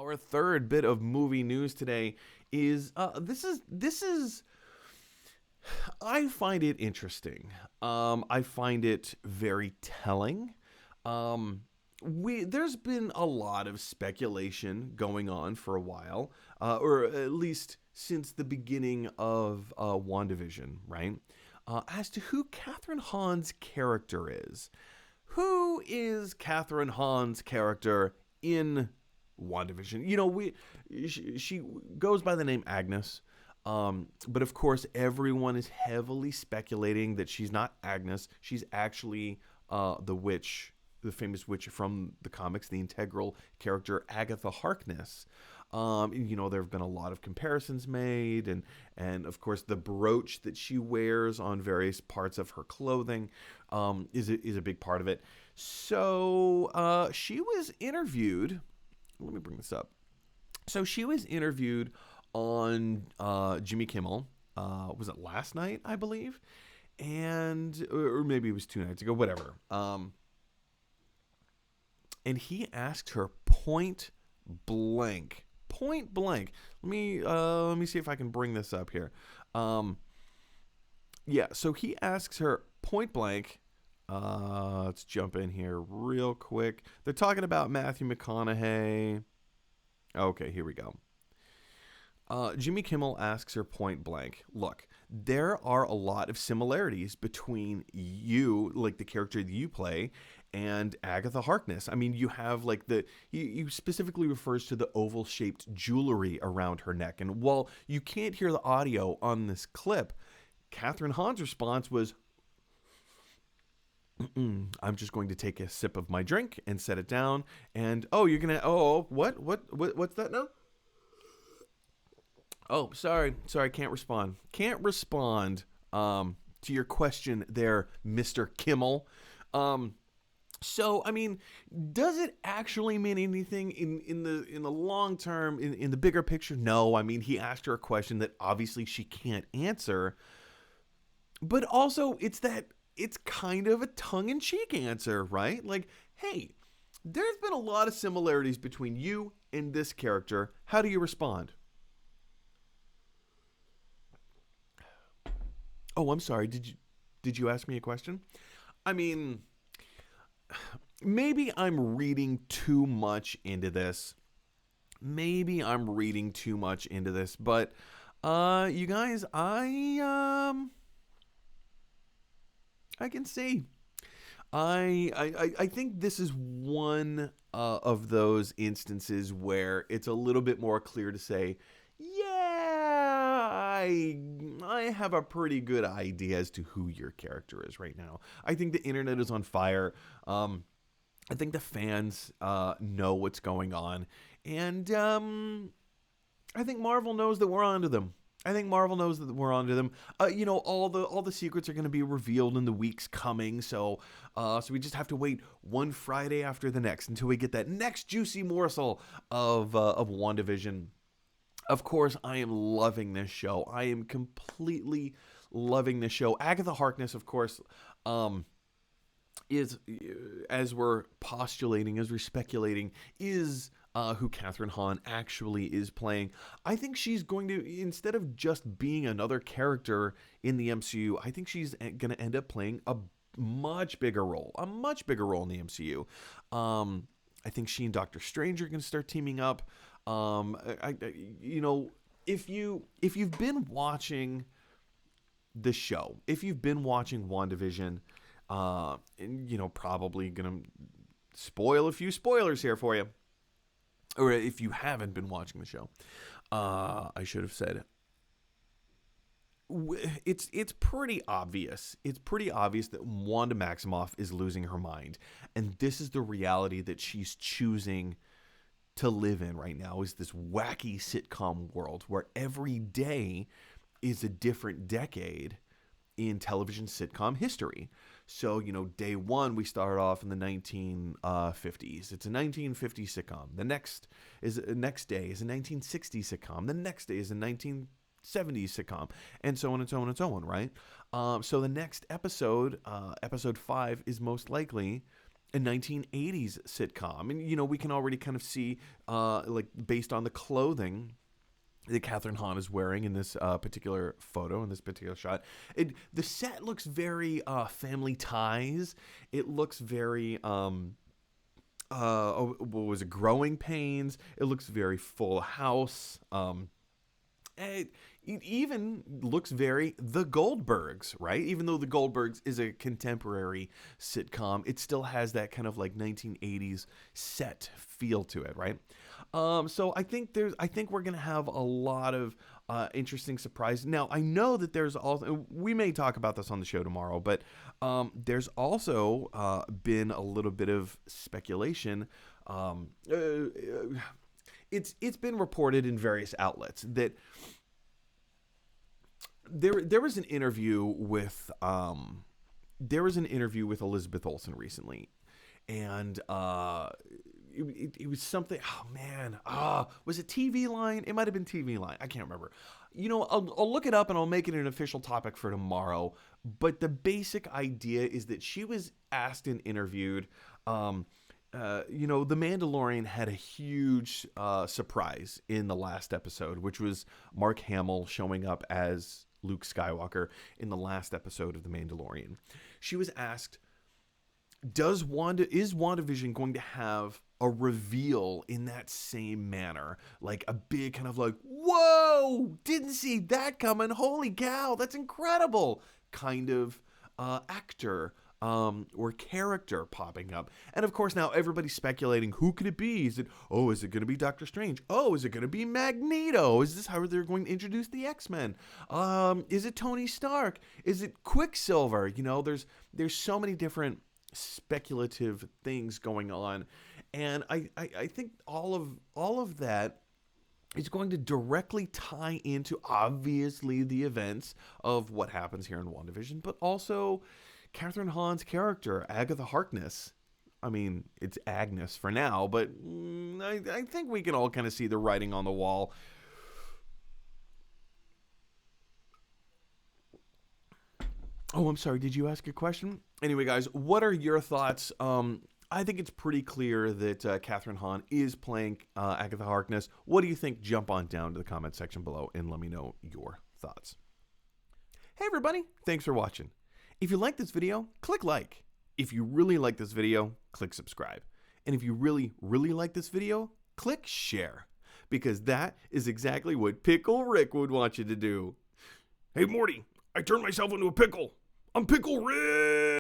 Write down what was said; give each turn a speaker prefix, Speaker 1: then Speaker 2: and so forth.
Speaker 1: our third bit of movie news today is this is I find it interesting. I find it very telling. There's been a lot of speculation going on for a while, or at least since the beginning of WandaVision, right? As to who Kathryn Hahn's character is. Who is Kathryn Hahn's character in WandaVision? She goes by the name Agnes. But of course, everyone is heavily speculating that she's not Agnes. She's actually the witch, the famous witch from the comics, the integral character Agatha Harkness. There have been a lot of comparisons made, and of course, the brooch that she wears on various parts of her clothing is a big part of it. So she was interviewed. Let me bring this up. So she was interviewed on Jimmy Kimmel. Was it last night, I believe? Or maybe it was 2 nights ago, whatever. And he asked her point blank. Let me see if I can bring this up here. So he asks her point blank. Let's jump in here real quick. They're talking about Matthew McConaughey. Okay, here we go. Jimmy Kimmel asks her point blank, look, there are a lot of similarities between you, like the character that you play, and Agatha Harkness. I mean, you have like he specifically refers to the oval-shaped jewelry around her neck. And while you can't hear the audio on this clip, Kathryn Hahn's response was, I'm just going to take a sip of my drink and set it down. And, what's that now? Oh, sorry, can't respond. Can't respond to your question there, Mr. Kimmel. So, I mean, does it actually mean anything in the long term, in the bigger picture? No. I mean, he asked her a question that obviously she can't answer. But also, it's kind of a tongue-in-cheek answer, right? Like, hey, there's been a lot of similarities between you and this character. How do you respond? Oh, I'm sorry. Did you ask me a question? I mean, maybe I'm reading too much into this. But you guys, I can see. I think this is one of those instances where it's a little bit more clear to say, I have a pretty good idea as to who your character is right now. I think the internet is on fire. I think the fans know what's going on. And I think Marvel knows that we're onto them. All the secrets are going to be revealed in the weeks coming. So we just have to wait one Friday after the next until we get that next juicy morsel of WandaVision. Of course, I am loving this show. I am completely loving this show. Agatha Harkness, of course, is, as we're postulating, as we're speculating, is who Kathryn Hahn actually is playing. I think she's going to, instead of just being another character in the MCU, I think she's going to end up playing a much bigger role in the MCU. I think she and Doctor Strange are going to start teaming up. If you've been watching the show, if you've been watching WandaVision, probably gonna spoil a few spoilers here for you, or if you haven't been watching the show, I should have said. It's pretty obvious. It's pretty obvious that Wanda Maximoff is losing her mind, and this is the reality that she's choosing to live in right now, is this wacky sitcom world where every day is a different decade in television sitcom history. So, day one, we started off in the 1950s. It's a 1950s sitcom. The next day is a 1960s sitcom. The next day is a 1970s sitcom, and so on and so on and so on, right? So the next episode, episode 5, is most likely a 1980s sitcom. And, you know, we can already kind of see, like, based on the clothing that Kathryn Hahn is wearing in this particular photo, in this particular shot. The set looks very Family Ties. It looks very, what was it, Growing Pains. It looks very Full House. It even looks very The Goldbergs, right? Even though The Goldbergs is a contemporary sitcom, it still has that kind of like 1980s set feel to it, right? So I think we're gonna have a lot of interesting surprises. Now I know that there's also, we may talk about this on the show tomorrow, but there's also been a little bit of speculation. It's been reported in various outlets that there was an interview with Elizabeth Olsen recently, and it was something. Oh man, was it TV Line? It might have been TV Line. I can't remember. You know, I'll look it up and I'll make it an official topic for tomorrow. But the basic idea is that she was asked and interviewed. You know, The Mandalorian had a huge surprise in the last episode, which was Mark Hamill showing up as Luke Skywalker in the last episode of The Mandalorian. She was asked, is WandaVision going to have a reveal in that same manner? Like a big kind of like, whoa, didn't see that coming, holy cow, that's incredible kind of actor or character popping up. And of course now everybody's speculating, who could it be? Is it going to be Doctor Strange? Oh, is it going to be Magneto? Is this how they're going to introduce the X-Men? Is it Tony Stark? Is it Quicksilver? You know, there's so many different speculative things going on, and I think all of that is going to directly tie into obviously the events of what happens here in WandaVision, but also Kathryn Hahn's character, Agatha Harkness. I mean, it's Agnes for now, but I think we can all kind of see the writing on the wall. Oh, I'm sorry. Did you ask a question? Anyway, guys, what are your thoughts? I think it's pretty clear that Kathryn Hahn is playing Agatha Harkness. What do you think? Jump on down to the comment section below and let me know your thoughts. Hey, everybody. Thanks for watching. If you like this video, click like. If you really like this video, click subscribe. And if you really, really like this video, click share. Because that is exactly what Pickle Rick would want you to do. Hey, Morty, I turned myself into a pickle. I'm Pickle Rick!